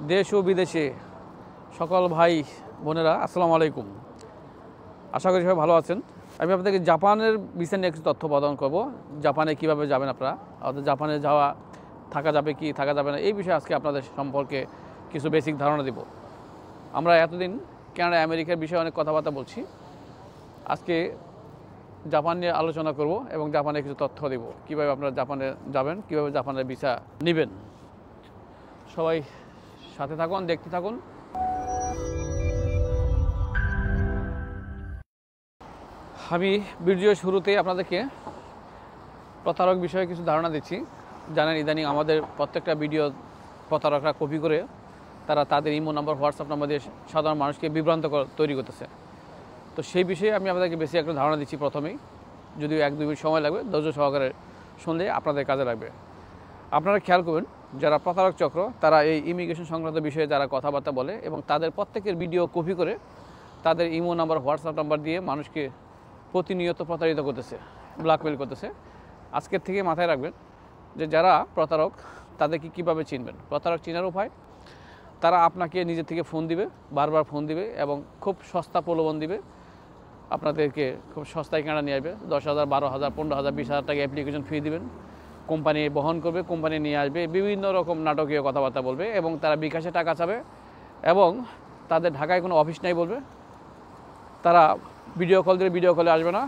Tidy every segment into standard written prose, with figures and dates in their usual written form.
দেশ ও বিদেশে সকল ভাই বোনেরা আসসালামু আলাইকুম। আশা করি সবাই ভালো আছেন। আমি আপনাদেরকে জাপানের বিষয় নিয়ে কিছু তথ্য প্রদান করব। জাপানে কিভাবে যাবেন আপনারা, অর্থাৎ জাপানে যাওয়া থাকা যাবে কি থাকা যাবে না, এই বিষয়ে আজকে আপনাদের সম্পর্কে কিছু বেসিক ধারণা দেব। আমরা এতদিন কানাডা আমেরিকার বিষয়ে অনেক কথাবার্তা বলছি, আজকে জাপান নিয়ে আলোচনা করব এবং জাপানের কিছু তথ্য দেব, কীভাবে আপনারা জাপানে যাবেন, কীভাবে জাপানের ভিসা নেবেন। সবাই সাথে থাকুন, দেখতে থাকুন। আমি ভিডিও শুরুতেই আপনাদেরকে প্রতারক বিষয়ে কিছু ধারণা দিচ্ছি। জানেন ইদানিং আমাদের প্রত্যেকটা ভিডিও প্রতারকরা কপি করে তারা তাদের ইমো নাম্বার, হোয়াটসঅ্যাপ নাম্বার দিয়ে সাধারণ মানুষকে বিভ্রান্ত তৈরি করতেছে। তো সেই বিষয়ে আমি আপনাদেরকে বেশি একটা ধারণা দিচ্ছি প্রথমেই, যদিও 1-2 মিনিট সময় লাগবে, ধৈর্য সহকারে শুনলে আপনাদের কাজে লাগবে। আপনারা খেয়াল করবেন, যারা প্রতারক চক্র তারা এই ইমিগ্রেশন সংক্রান্ত বিষয়ে যারা কথাবার্তা বলে এবং তাদের প্রত্যেকের ভিডিও কপি করে তাদের ইমো নাম্বার, হোয়াটসঅ্যাপ নাম্বার দিয়ে মানুষকে প্রতিনিয়ত প্রতারিত করতেছে, ব্ল্যাকমেল করতেছে। আজকের থেকে মাথায় রাখবেন যে যারা প্রতারক তাদেরকে কীভাবে চিনবেন। প্রতারক চেনার উপায়, তারা আপনাকে নিজের থেকে ফোন দিবে, বারবার ফোন দিবে এবং খুব সস্তা প্রলোভন দিবে। আপনাদেরকে খুব সস্তায় কেনা নিয়ে আসবে, 10,000, 12,000, 15,000, 20,000 টাকা অ্যাপ্লিকেশন ফি দিবেন, কোম্পানি বহন করবে, কোম্পানি নিয়ে আসবে, বিভিন্ন রকম নাটকীয় কথাবার্তা বলবে এবং তারা বিকাশে টাকা চাবে এবং তাদের ঢাকায় কোনো অফিস নাই বলবে। তারা ভিডিও কল দিয়ে ভিডিও কলে আসবে না,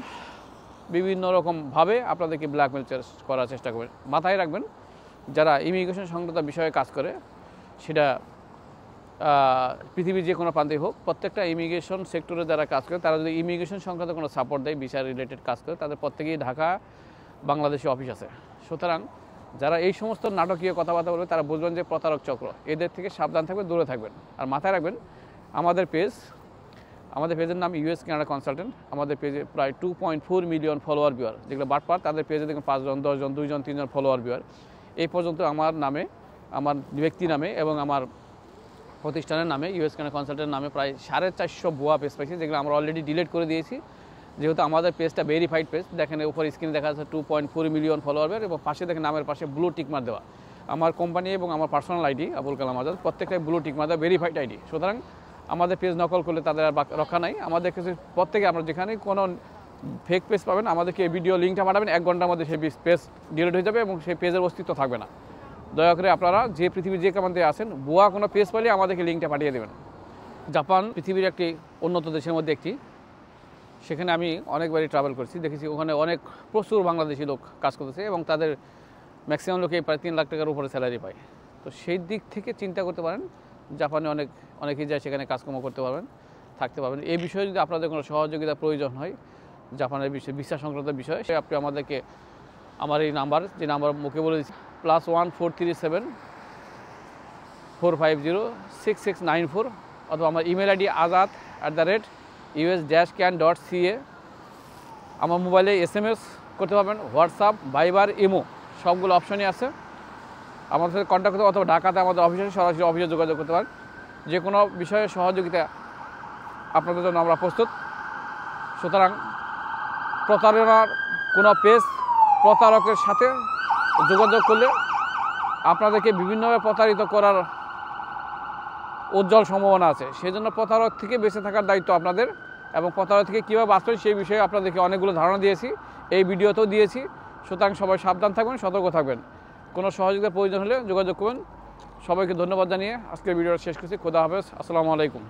বিভিন্ন রকমভাবে আপনাদেরকে ব্ল্যাকমেল করার চেষ্টা করবেন। মাথায় রাখবেন, যারা ইমিগ্রেশন সংক্রান্ত বিষয়ে কাজ করে, সেটা পৃথিবীর যে কোনো প্রান্তেই হোক, প্রত্যেকটা ইমিগ্রেশন সেক্টরে যারা কাজ করে তারা যদি ইমিগ্রেশন সংক্রান্ত কোনো সাপোর্ট দেয়, ভিসা রিলেটেড কাজ করে, তাদের প্রত্যেকেই ঢাকা, বাংলাদেশে অফিস আছে। সুতরাং যারা এই সমস্ত নাটকীয় কথাবার্তা বলবে তারা বুঝবেন যে প্রতারক চক্র, এদের থেকে সাবধান থাকবেন, দূরে থাকবেন। আর মাথায় রাখবেন, আমাদের পেজের নাম ইউএস কানাডা কনসালটেন্ট। আমাদের পেজে প্রায় 2.4 মিলিয়ন ফলোয়ার ভিউয়ার, যেগুলো বাটপার তাদের পেজে দেখুন 5 জন, 10 জন, 2 জন, 3 জন ফলোয়ার ভিউয়ার। এই পর্যন্ত আমার নামে, আমার ব্যক্তি নামে এবং আমার প্রতিষ্ঠানের নামে, ইউএস কানাডা কনসালটেন্টের নামে প্রায় 450 ভুয়া পেজ পাইছি, যেগুলো আমরা অলরেডি ডিলিট করে দিয়েছি, যেহেতু আমাদের পেজটা ভেরিফাইড পেজ। দেখেন উপর স্ক্রিনে দেখা যাচ্ছে 2.4 মিলিয়ন ফলোয়ার এবং পাশে দেখেন নামের পাশে ব্লু টিকমার দেওয়া। আমার কোম্পানি এবং আমার পার্সোনাল আইডি আবুল কালাম আজাদ, প্রত্যেকটাই ব্লু টিকমার দেওয়া, ভেরিফাইড আইডি। সুতরাং আমাদের পেজ নকল করলে তাদের আর রক্ষা নাই। আমাদের কাছে প্রত্যেকে, আমরা যেখানে কোনো ফেক পেজ পাবেন, আমাদেরকে এই ভিডিও লিঙ্কটা পাঠাবেন, 1 ঘন্টার মধ্যে সেই পেজ ডিলিট হয়ে যাবে এবং সেই পেজের অস্তিত্ব থাকবে না। দয়া করে আপনারা যে পৃথিবীর যে কামান্তে আছেন, ভুয়া কোনো পেজ পাইলে আমাদেরকে লিঙ্কটা পাঠিয়ে দেবেন। জাপান পৃথিবীর একটি উন্নত দেশের মধ্যে একটি, সেখানে আমি অনেকবারই ট্রাভেল করছি, দেখেছি ওখানে প্রচুর বাংলাদেশি লোক কাজ করতেছে এবং তাদের ম্যাক্সিমাম লোকেই প্রায় 3 লাখ টাকার উপরে স্যালারি পায়। তো সেই দিক থেকে চিন্তা করতে পারেন, জাপানে অনেকেই যায়, সেখানে কাজকর্ম করতে পারবেন, থাকতে পারবেন। এই বিষয়ে যদি আপনাদের কোনো সহযোগিতা প্রয়োজন হয় জাপানের বিষয়ে, ভিসা সংক্রান্ত বিষয়ে, সে আপনি আমাদেরকে আমার এই নাম্বার, যে নাম্বার মুখে বলে দিচ্ছি, +1 437 450 6694, অথবা আমার ইমেল আইডি azad@us-can.ca। আমার মোবাইলে SMS করতে পারবেন, হোয়াটসঅ্যাপ, ভাইবার, ইমো সবগুলো অপশনই আছে। আমাদের সাথে কন্ট্যাক্ট করতে, অথবা ঢাকাতে আমাদের অফিসে, সরাসরি অফিসে যোগাযোগ করতে পারেন। যে কোনো বিষয়ে সহযোগিতা আপনাদের জন্য আমরা প্রস্তুত। সুতরাং প্রতারণার কোনো পেজ, প্রতারকের সাথে যোগাযোগ করলে আপনাদেরকে বিভিন্নভাবে প্রতারিত করার উজ্জ্বল সম্ভাবনা আছে। সেই জন্য প্রতারক থেকে বেঁচে থাকার দায়িত্ব আপনাদের, এবং প্রতারক থেকে কীভাবে বাঁচবেন সেই বিষয়ে আপনাদেরকে অনেকগুলো ধারণা দিয়েছি, এই ভিডিওতেও দিয়েছি। সুতরাং সবাই সাবধান থাকবেন, সতর্ক থাকবেন। কোনো সহযোগিতার প্রয়োজন হলে যোগাযোগ করবেন। সবাইকে ধন্যবাদ জানিয়ে আজকের ভিডিওটা শেষ করছি। খোদা হাফেজ, আসসালামু আলাইকুম।